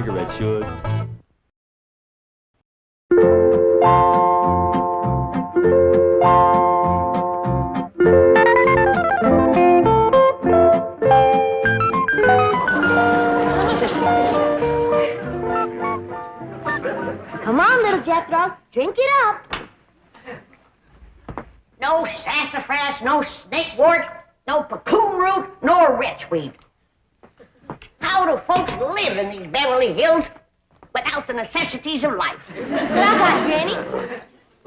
cigarette should. Come on, little Jethro. Drink it up. No sassafras, no snakewort, no cocoon root, nor wretchweed. How do folks live in these Beverly Hills without the necessities of life? What I got, Granny?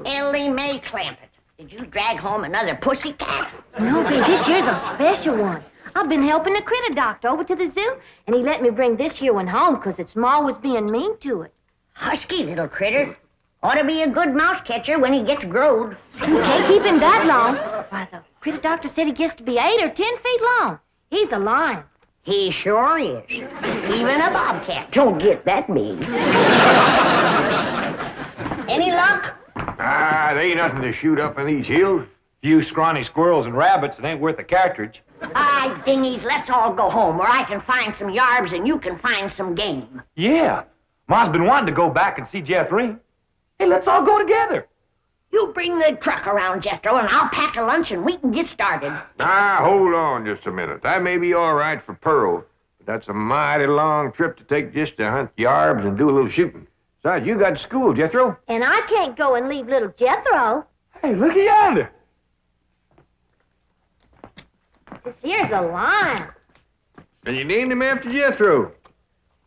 Ellie Mae Clampett, did you drag home another pussy cat? No, Granny, this year's a special one. I've been helping the critter doctor over to the zoo, and he let me bring this here one home because its ma was being mean to it. Husky little critter. Ought to be a good mouse catcher when he gets growed. You can't keep him that long. Why, the critter doctor said he gets to be 8 or 10 feet long. He's a lion. He sure is. Even a bobcat don't get that big. Any luck? There ain't nothing to shoot up in these hills. Few scrawny squirrels and rabbits, it ain't worth a cartridge. Dingies, let's all go home where I can find some yarbs and you can find some game. Yeah. Ma's been wanting to go back and see Jethro. Hey, let's all go together. You bring the truck around, Jethro, and I'll pack a lunch and we can get started. Hold on just a minute. That may be all right for Pearl, but that's a mighty long trip to take just to hunt yarbs and do a little shooting. Besides, you got school, Jethro. And I can't go and leave little Jethro. Hey, look yonder. This here's a lion. And you named him after Jethro.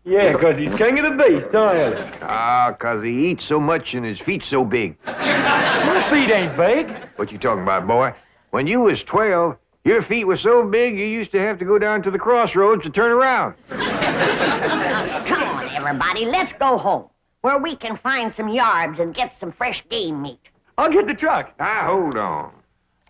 Yeah, 'cause he's king of the beast, huh, Ellie? 'Cause he eats so much and his feet's so big. Your feet ain't big. What you talking about, boy? When you was 12, your feet were so big you used to have to go down to the crossroads to turn around. Come on, everybody, let's go home, where we can find some yarbs and get some fresh game meat. I'll get the truck. Hold on.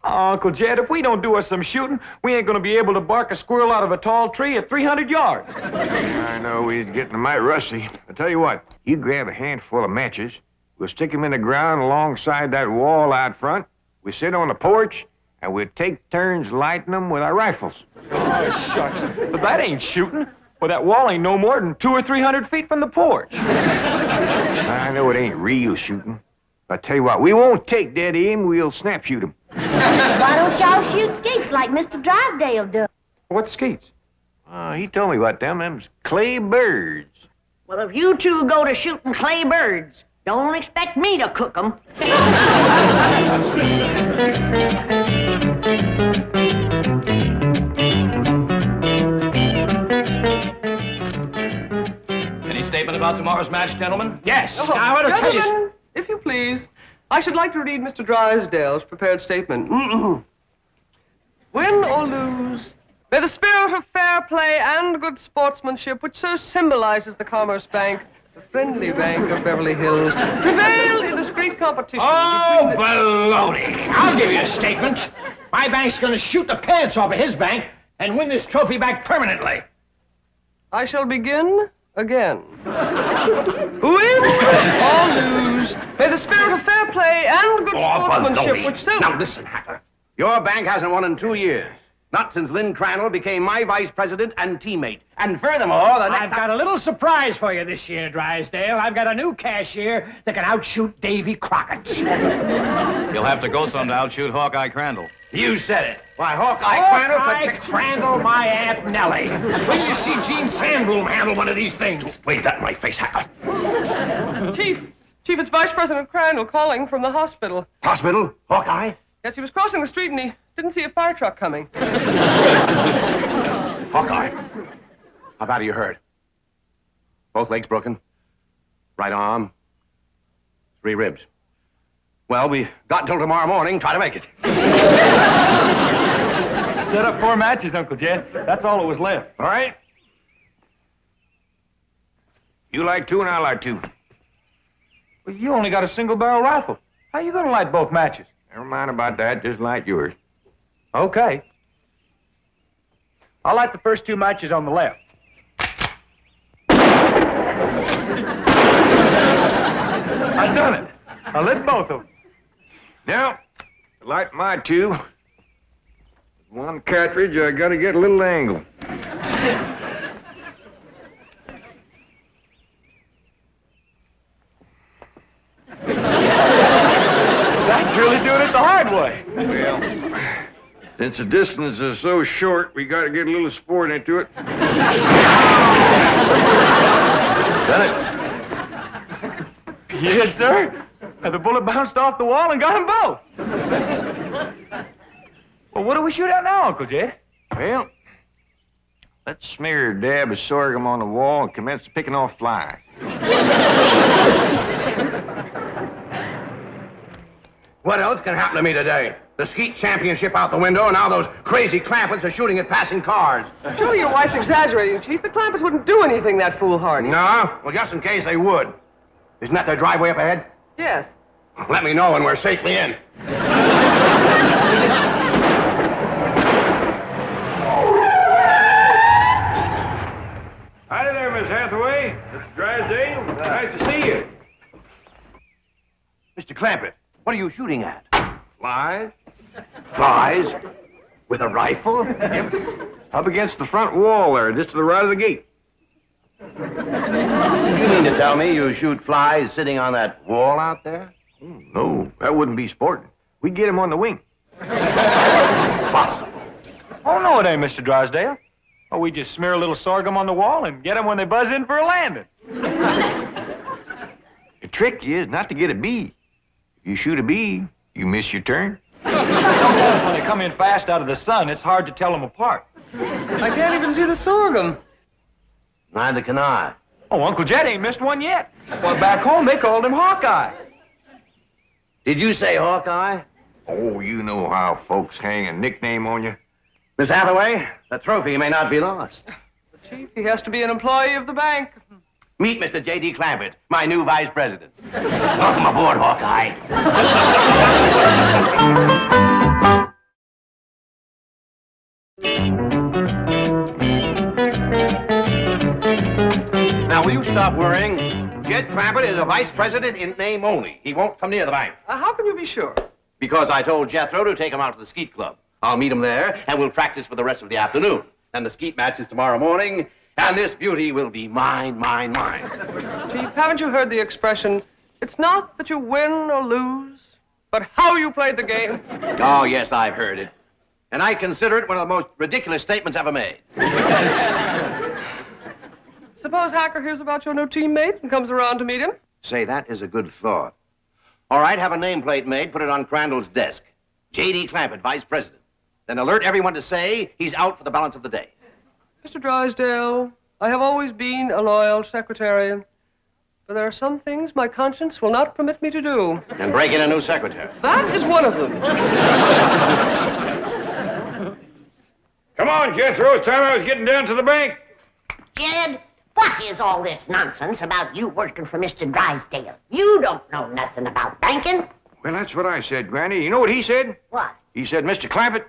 Oh, Uncle Jed, if we don't do us some shooting, we ain't gonna be able to bark a squirrel out of a tall tree at 300 yards. I know we're getting a mite rusty. I tell you what, you grab a handful of matches, we'll stick them in the ground alongside that wall out front, we sit on the porch, and we'll take turns lighting them with our rifles. Oh, shucks. But that ain't shooting. Well, that wall ain't no more than 200 or 300 feet from the porch. I know it ain't real shooting. But I tell you what, we won't take dead aim, we'll snap shoot them. Why don't y'all shoot skeets like Mr. Drysdale does? What's skeets? He told me about them. Them's clay birds. Well, if you two go to shooting clay birds, don't expect me to cook them. Any statement about tomorrow's match, gentlemen? Yes. I want to tell you. Gentlemen, if you please, I should like to read Mr. Drysdale's prepared statement. Win or lose, may the spirit of fair play and good sportsmanship, which so symbolizes the Commerce Bank, the friendly bank of Beverly Hills, prevail in this great competition. Oh, between the... baloney. I'll give you a statement. My bank's going to shoot the pants off of his bank and win this trophy back permanently. I shall begin again. Win or lose, may the spirit of fair play and good sportsmanship, which so... Now listen, Hacker. Your bank hasn't won in 2 years. Not since Lynn Crandall became my vice president and teammate. And furthermore, the next... I've got a little surprise for you this year, Drysdale. I've got a new cashier that can outshoot Davy Crockett. You'll have to go some to outshoot Hawkeye Crandall. You said it. Why, Hawkeye Crandall... Hawkeye Crandall, my Aunt Nellie. When you see Gene Sandbloom handle one of these things. Wave that in my face, Hacker. Chief, it's Vice President Crandall calling from the hospital. Hospital? Hawkeye? Yes, he was crossing the street and he didn't see a fire truck coming. Hawkeye. How bad are you hurt? Both legs broken? Right arm? 3 ribs. Well, we got until tomorrow morning. Try to make it. Set up 4 matches, Uncle Jed. That's all that was left. All right? You like 2 and I like 2. Well, you only got a single-barrel rifle. How you gonna light both matches? Never mind about that. Just light yours. Okay. I'll light the first 2 matches on the left. I done it. I lit both of them. Now, to light my 2. With 1 cartridge, I gotta get a little angle. He's really doing it the hard way. Well, since the distance is so short, we got to get a little sport into it. Done it. Yes, sir. The bullet bounced off the wall and got them both. Well, what do we shoot at now, Uncle Jed? Well, let's smear a dab of sorghum on the wall and commence picking off flies. What else can happen to me today? The skeet championship out the window, and now those crazy Clampets are shooting at passing cars. Surely your wife's exaggerating, Chief. The Clampets wouldn't do anything that foolhardy. No? Well, just in case they would. Isn't that their driveway up ahead? Yes. Let me know when we're safely in. Hi there, Miss Hathaway. Mr. Drysdale. Nice to see you. Mr. Clampett, what are you shooting at? Flies? Flies? With a rifle? Up against the front wall there, just to the right of the gate. You mean to tell me you shoot flies sitting on that wall out there? Oh, no, that wouldn't be sporting. We get him on the wing. Impossible. Oh, no, it ain't, Mr. Drysdale. Oh, we just smear a little sorghum on the wall and get them when they buzz in for a landing. The trick is not to get a bee. If you shoot a bee, you miss your turn. Sometimes when they come in fast out of the sun, it's hard to tell them apart. I can't even see the sorghum. Neither can I. Oh, Uncle Jed ain't missed one yet. Well, back home, they called him Hawkeye. Did you say Hawkeye? Oh, you know how folks hang a nickname on you. Miss Hathaway, the trophy may not be lost. Chief, he has to be an employee of the bank. Meet Mr. J.D. Clampett, my new vice president. Welcome aboard, Hawkeye. Now, will you stop worrying? Jed Clampett is a vice president in name only. He won't come near the bank. How can you be sure? Because I told Jethro to take him out to the skeet club. I'll meet him there, and we'll practice for the rest of the afternoon. Then the skeet match is tomorrow morning, and this beauty will be mine, mine, mine. Chief, haven't you heard the expression, it's not that you win or lose, but how you played the game? Oh, yes, I've heard it. And I consider it one of the most ridiculous statements ever made. Suppose Hacker hears about your new teammate and comes around to meet him? Say, that is a good thought. All right, have a nameplate made, put it on Crandall's desk. J.D. Clampett, vice president. Then alert everyone to say he's out for the balance of the day. Mr. Drysdale, I have always been a loyal secretary, but there are some things my conscience will not permit me to do. And break in a new secretary. That is one of them. Come on, Jethro. It's time I was getting down to the bank. Jed, what is all this nonsense about you working for Mr. Drysdale? You don't know nothing about banking. Well, that's what I said, Granny. You know what he said? What? He said, Mr. Clampett,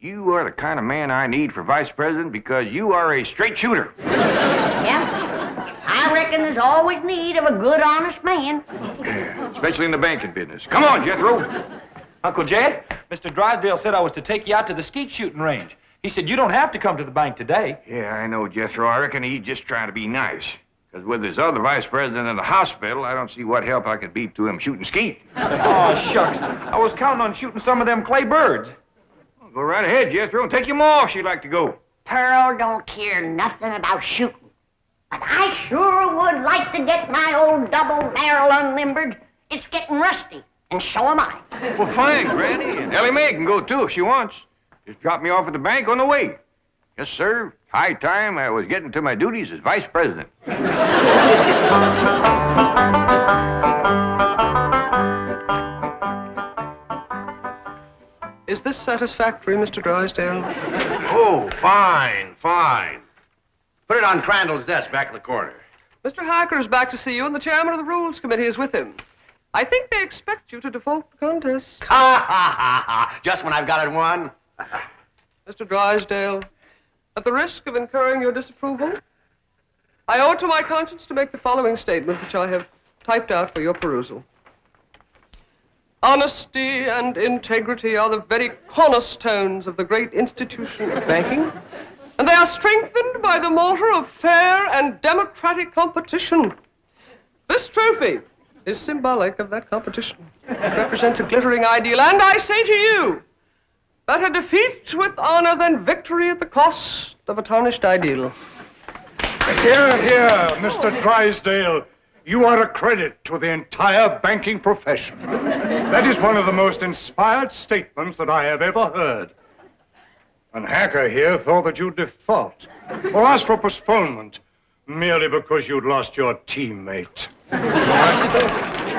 you are the kind of man I need for vice president because you are a straight shooter. Yeah? I reckon there's always need of a good, honest man. Especially in the banking business. Come on, Jethro. Uncle Jed, Mr. Drysdale said I was to take you out to the skeet shooting range. He said you don't have to come to the bank today. Yeah, I know, Jethro. I reckon he's just trying to be nice. Because with his other vice president in the hospital, I don't see what help I could be to him shooting skeet. Oh, shucks. I was counting on shooting some of them clay birds. Well, go right ahead, Jethro, and take him off if you'd like to go. Pearl don't care nothing about shooting. But I sure would like to get my old double barrel unlimbered. It's getting rusty, and so am I. Well, fine, Granny. And Ellie Mae can go, too, if she wants. Just drop me off at the bank on the way. Yes, sir. High time I was getting to my duties as vice president. Is this satisfactory, Mr. Drysdale? Oh, fine, fine. Put it on Crandall's desk back in the corner. Mr. Hacker is back to see you, and the chairman of the Rules Committee is with him. I think they expect you to default the contest. Ha, ha, ha, ha. Just when I've got it won. Mr. Drysdale, at the risk of incurring your disapproval, I owe it to my conscience to make the following statement, which I have typed out for your perusal. Honesty and integrity are the very cornerstones of the great institution of banking, and they are strengthened by the mortar of fair and democratic competition. This trophy is symbolic of that competition. It represents a glittering ideal, and I say to you, better defeat with honor than victory at the cost of a tarnished ideal. Here, here, Mr. Drysdale. You are a credit to the entire banking profession. That is one of the most inspired statements that I have ever heard. And Hacker here thought that you'd default or ask for postponement merely because you'd lost your teammate.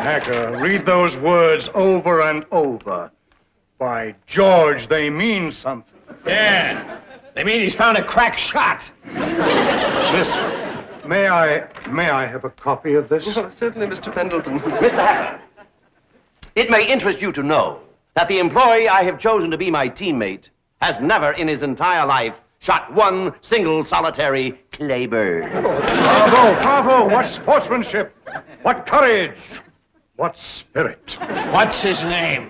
Hacker, read those words over and over. By George, they mean something. Yeah, they mean he's found a crack shot. Listen. May I have a copy of this? Oh, certainly, Mr. Pendleton. Mr. Hacker, it may interest you to know that the employee I have chosen to be my teammate has never in his entire life shot one single solitary clay bird. Bravo, bravo! What sportsmanship! What courage! What spirit! What's his name?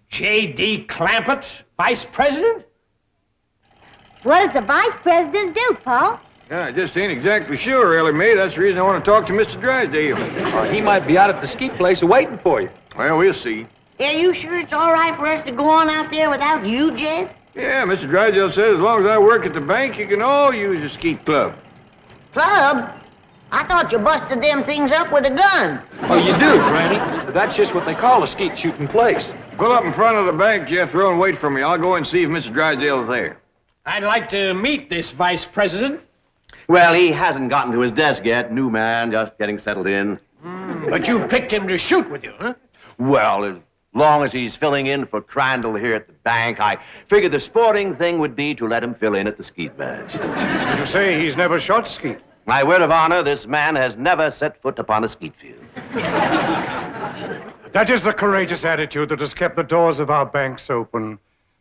J.D. Clampett, vice president? What does the vice president do, Paul? Yeah, I just ain't exactly sure, really, mate. That's the reason I want to talk to Mr. Drysdale. He might be out at the ski place waiting for you. Well, we'll see. Yeah, you sure it's all right for us to go on out there without you, Jed? Yeah, Mr. Drysdale says as long as I work at the bank, you can all use the skeet club. Club? I thought you busted them things up with a gun. Oh, you do, Granny. But that's just what they call a skeet shooting place. Pull up in front of the bank, Jethro, and wait for me. I'll go and see if Mr. Drysdale's there. I'd like to meet this vice president. Well, he hasn't gotten to his desk yet. New man, just getting settled in. But you've picked him to shoot with you, huh? Well, as long as he's filling in for Crandall here at the bank, I figured the sporting thing would be to let him fill in at the skeet match. Did you say he's never shot skeet? My word of honor, this man has never set foot upon a skeet field. That is the courageous attitude that has kept the doors of our banks open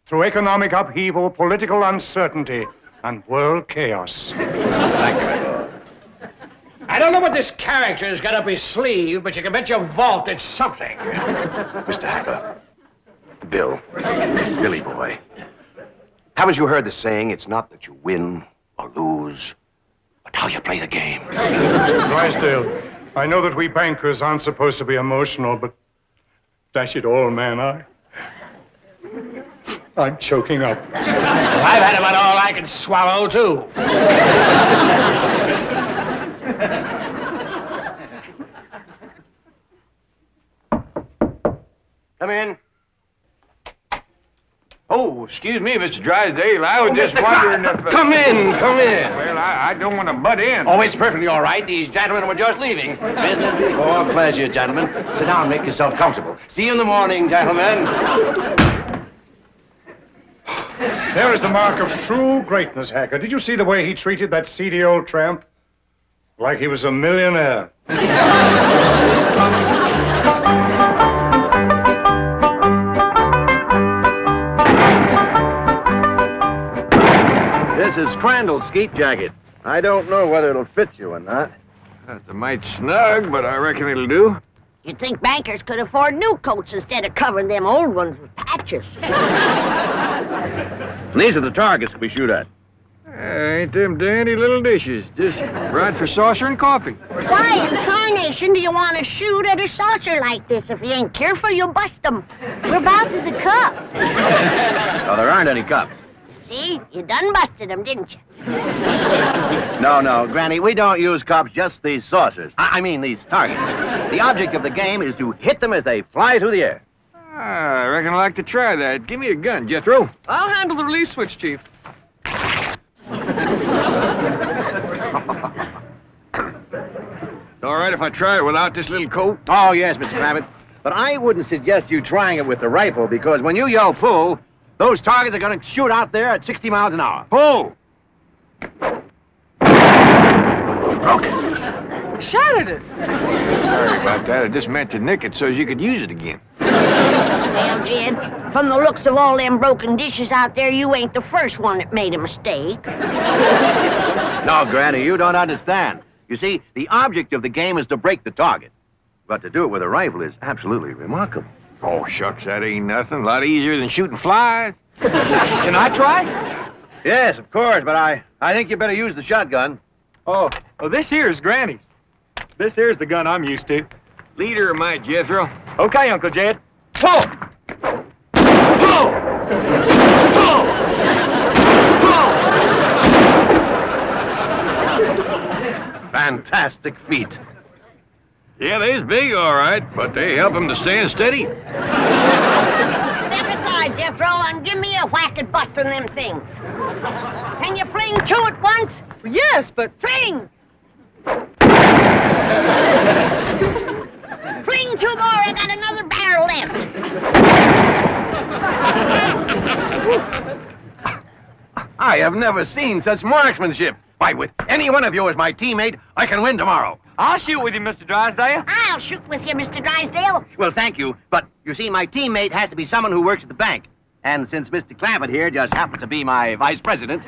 through economic upheaval, political uncertainty, and world chaos. I don't know what this character's got up his sleeve, but you can bet your vault it's something. Mr. Hacker, Bill, Billy boy, haven't you heard the saying, it's not that you win or lose, but how you play the game? Drysdale, I know that we bankers aren't supposed to be emotional, but dash it all, man, I'm choking up. I've had about all I can swallow, too. Come in. Oh, excuse me, Mr. Drysdale. I was just wondering if... Come in, come in. Well, I don't want to butt in. Oh, it's perfectly all right. These gentlemen were just leaving. Business before pleasure, gentlemen. Sit down, make yourself comfortable. See you in the morning, gentlemen. There is the mark of true greatness, Hacker. Did you see the way he treated that seedy old tramp? Like he was a millionaire. This is Crandall's skeet jacket. I don't know whether it'll fit you or not. That's a mite snug, but I reckon it'll do. You'd think bankers could afford new coats instead of covering them old ones with patches. These are the targets we shoot at. Ain't them dandy little dishes. Just right for saucer and coffee. Why in tarnation do you want to shoot at a saucer like this? If you ain't careful, you'll bust them. Whereabouts is the cup? No, there aren't any cups. See? You done busted them, didn't you? No, Granny, we don't use cups, just these saucers. I mean, these targets. The object of the game is to hit them as they fly through the air. I reckon I'd like to try that. Give me a gun, Jethro. I'll handle the release switch, Chief. All right if I try it without this little coat? Oh, yes, Mr. Clampett. But I wouldn't suggest you trying it with the rifle, because when you yell pull, those targets are going to shoot out there at 60 miles an hour. Pull! Broke. Shattered it. Sorry about that. I just meant to nick it so you could use it again. Well, Jed, from the looks of all them broken dishes out there, you ain't the first one that made a mistake. No, Granny, you don't understand. You see, the object of the game is to break the target. But to do it with a rifle is absolutely remarkable. Oh, shucks, that ain't nothing. A lot easier than shooting flies. Can I try? Yes, of course, but I think you better use the shotgun. Oh, well, this here is Granny's. This here's the gun I'm used to. Leader of my Jethro. Okay, Uncle Jed. Pull! Pull! Pull! Pull! Fantastic feat. Yeah, they's big, all right, but they help him to stand steady. Step aside, Jethro, and give me a whack at busting them things. Can you fling two at once? Yes, but... Fling! Fling two more, I got another barrel left. I have never seen such marksmanship. Why, with any one of you as my teammate, I can win tomorrow. I'll shoot with you, Mr. Drysdale. I'll shoot with you, Mr. Drysdale. Well, thank you, but you see, my teammate has to be someone who works at the bank. And since Mr. Clampett here just happens to be my vice president...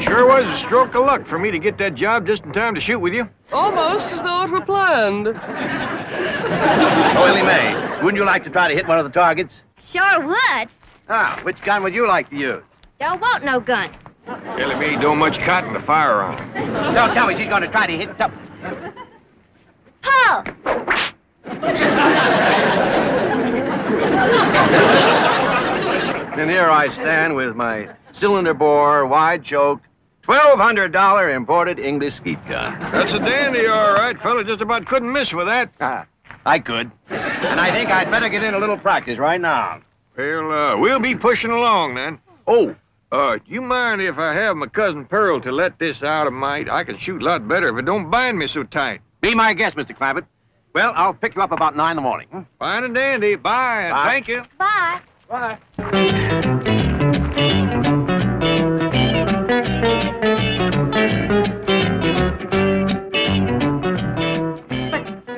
Sure was a stroke of luck for me to get that job just in time to shoot with you. Almost as though it were planned. Oh, Willie Mae, wouldn't you like to try to hit one of the targets? Sure would. Ah, which gun would you like to use? Don't want no gun. Ellie Mae don't much cotton to fire on. Don't tell me she's going to try to hit top... Pull! And here I stand with my cylinder bore, wide choke, $1,200 imported English skeet gun. That's a dandy, all right. Fella just about couldn't miss with that. Ah, I could. And I think I'd better get in a little practice right now. Well, we'll be pushing along then. Oh, do you mind if I have my cousin Pearl to let this out a mite? I can shoot a lot better if it don't bind me so tight. Be my guest, Mr. Clampett. Well, I'll pick you up about 9 in the morning. Fine and dandy. Bye, and Bye. thank you. Bye. Bye.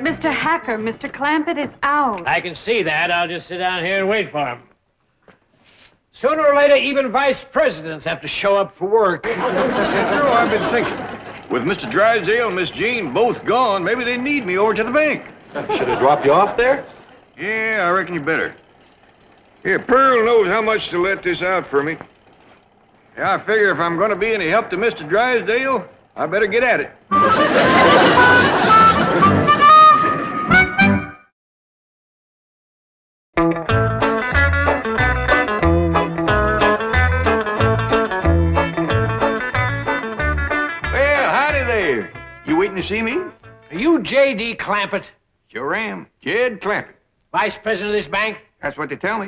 Mr. Hacker, Mr. Clampett is out. I can see that. I'll just sit down here and wait for him. Sooner or later, even vice presidents have to show up for work. Jethro, I've been thinking. With Mr. Drysdale and Miss Jean both gone, maybe they need me over to the bank. Should I drop you off there? Yeah, I reckon you better. Here, Pearl knows how much to let this out for me. Yeah, I figure if I'm going to be any help to Mr. Drysdale, I better get at it. Well, howdy there. You waiting to see me? Are you J.D. Clampett, Sure am. Jed Clampett. vice president of this bank? That's what they tell me.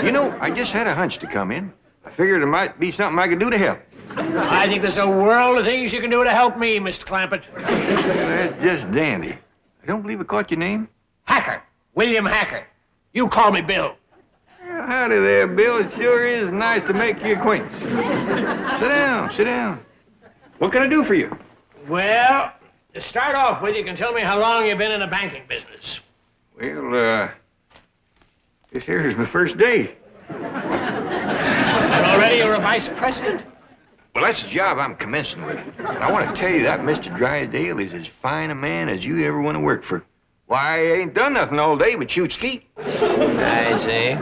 You know, I just had a hunch to come in. I figured there might be something I could do to help. I think there's a world of things you can do to help me, Mr. Clampett. That's just dandy. I don't believe I caught your name. Hacker. William Hacker. You call me Bill. Well, howdy there, Bill. It sure is nice to make your acquaintance. Sit down, sit down. What can I do for you? Well, to start off with, you can tell me how long you've been in the banking business. Well, this here is my first day. And already you're a vice president? Well, that's the job I'm commencing with. And I want to tell you that Mr. Drysdale is as fine a man as you ever want to work for. Why, I ain't done nothing all day but shoot skeet. I see.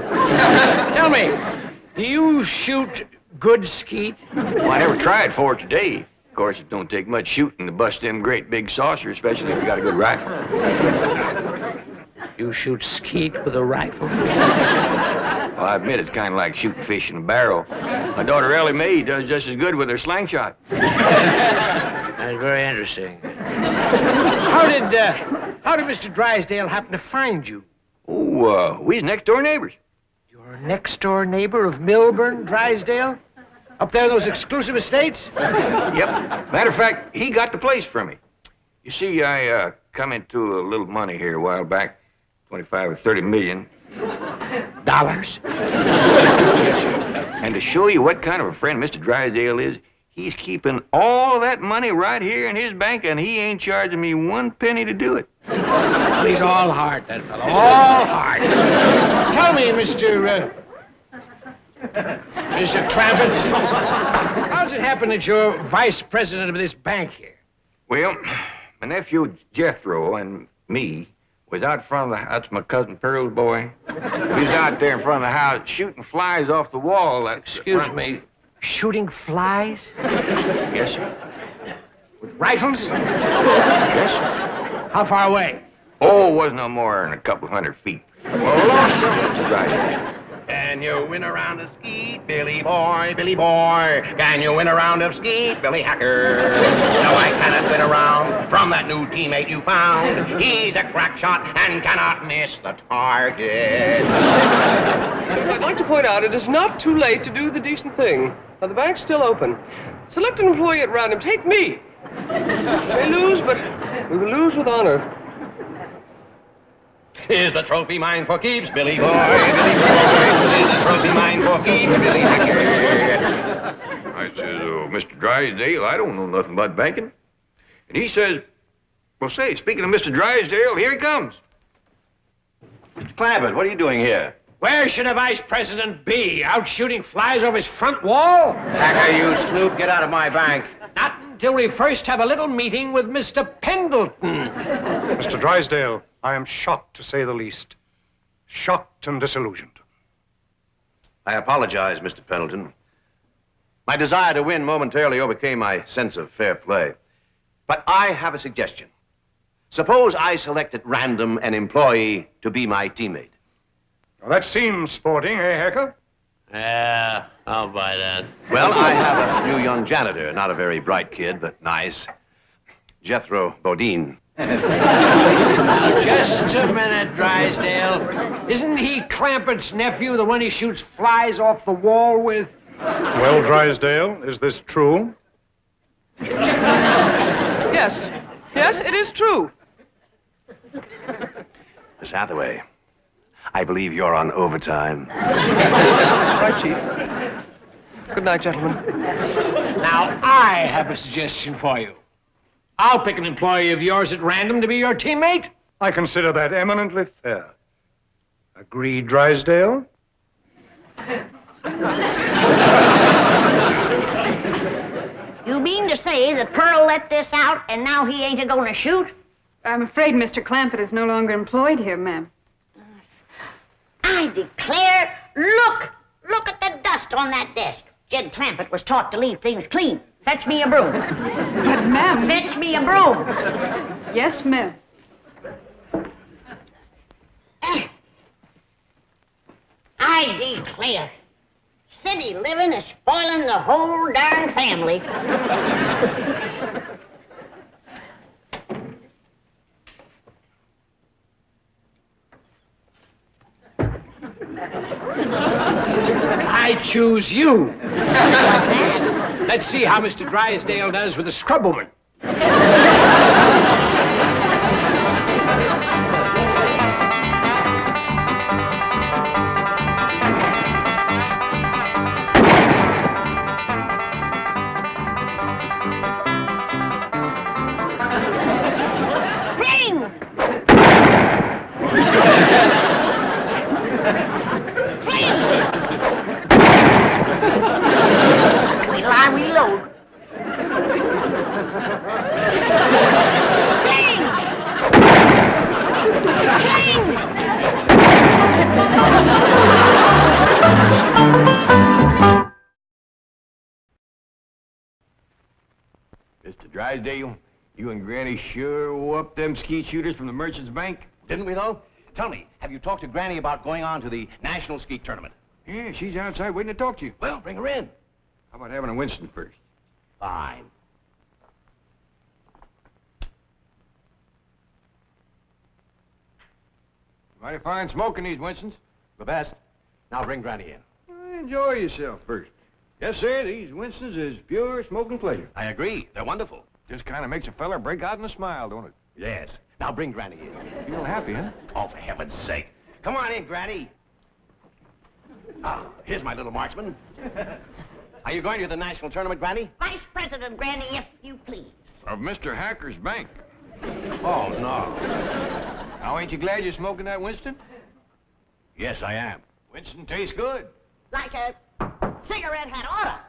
Tell me, do you shoot good skeet? Well, I never tried for it today. Of course, it don't take much shooting to bust them great big saucers, especially if you got a good rifle. You shoot skeet with a rifle? Well, I admit it's kind of like shooting fish in a barrel. My daughter Ellie Mae does just as good with her slingshot. That's very interesting. How did Mr. Drysdale happen to find you? Oh, we's next-door neighbors. Your next-door neighbor of Milburn, Drysdale? Up there in those exclusive estates? Yep. Matter of fact, he got the place for me. You see, I come into a little money here a while back, 25 or 30 million. Dollars? And to show you what kind of a friend Mr. Drysdale is, he's keeping all of that money right here in his bank, and he ain't charging me one penny to do it. Well, he's all heart, that fellow. All heart. Tell me, Mr. Clampett, how does it happen that you're vice president of this bank here? Well, my nephew Jethro and me was out front of the... That's my cousin Pearl's boy. We was out there in front of the house shooting flies off the wall. Excuse me. Shooting flies? Yes, sir. With rifles? Yes, sir. How far away? Oh, it was no more than a couple 100 feet. Well, lost him, Mr. Drysdale. Can you win a round of skeet, Billy boy, Billy boy? Can you win a round of skeet, Billy Hacker? No, I cannot win a round from that new teammate you found. He's a crack shot and cannot miss the target. I'd like to point out it is not too late to do the decent thing. Now, the bank's still open. Select an employee at random. Take me. We may lose, but we will lose with honor. Is the trophy mine for keeps, Billy boy, Billy boy? Is the trophy mine for keeps, Billy Hacker? I says, oh, Mr. Drysdale, I don't know nothing about banking. And he says, well, say, speaking of Mr. Drysdale, here he comes. Mr. Clampett, what are you doing here? Where should a vice president be? Out shooting flies off his front wall? Hacker, you snoop, get out of my bank. Not until we first have a little meeting with Mr. Pendleton. Mr. Drysdale, I am shocked, to say the least. Shocked and disillusioned. I apologize, Mr. Pendleton. My desire to win momentarily overcame my sense of fair play. But I have a suggestion. Suppose I select at random an employee to be my teammate. Well, that seems sporting, eh, Hacker? Yeah, I'll buy that. Well, I have a new young janitor, not a very bright kid, but nice. Jethro Bodine. Just a minute, Drysdale. Isn't he Clampett's nephew, the one he shoots flies off the wall with? Well, Drysdale, is this true? Yes. Yes, it is true. Miss Hathaway, I believe you're on overtime. Right, Chief. Good night, gentlemen. Now, I have a suggestion for you. I'll pick an employee of yours at random to be your teammate. I consider that eminently fair. Agreed, Drysdale? You mean to say that Pearl let this out and now he ain't a-going to shoot? I'm afraid Mr. Clampett is no longer employed here, ma'am. I declare, look at the dust on that desk. Jed Clampett was taught to leave things clean. Fetch me a broom. But, ma'am... Fetch me a broom. Yes, ma'am. I declare, city living is spoiling the whole darn family. I choose you. Let's see how Mr. Drysdale does with a scrubwoman. Fling! Wait till I reload. Mr. Drysdale, you and Granny sure whooped them skeet shooters from the Merchants Bank. Didn't we, though? Tell me, have you talked to Granny about going on to the National Skeet Tournament? Yeah, she's outside waiting to talk to you. Well, bring her in. How about having a Winston first? Fine. Mighty fine smoking these Winstons. The best. Now bring Granny in. Enjoy yourself first. Yes, sir, these Winstons is pure smoking pleasure. I agree. They're wonderful. Just kind of makes a fella break out in a smile, don't it? Yes. Now bring Granny in. Feel happy, huh? Oh, for heaven's sake. Come on in, Granny. Ah, here's my little marksman. Are you going to the national tournament, Granny? Vice President, Granny, if you please. Of Mr. Hacker's bank. Oh, no. Now, ain't you glad you're smoking that Winston? Yes, I am. Winston tastes good. Like a cigarette had oughta.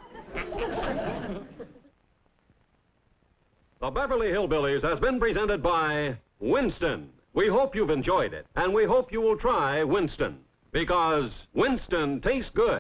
The Beverly Hillbillies has been presented by Winston. We hope you've enjoyed it, and we hope you will try Winston, because Winston tastes good.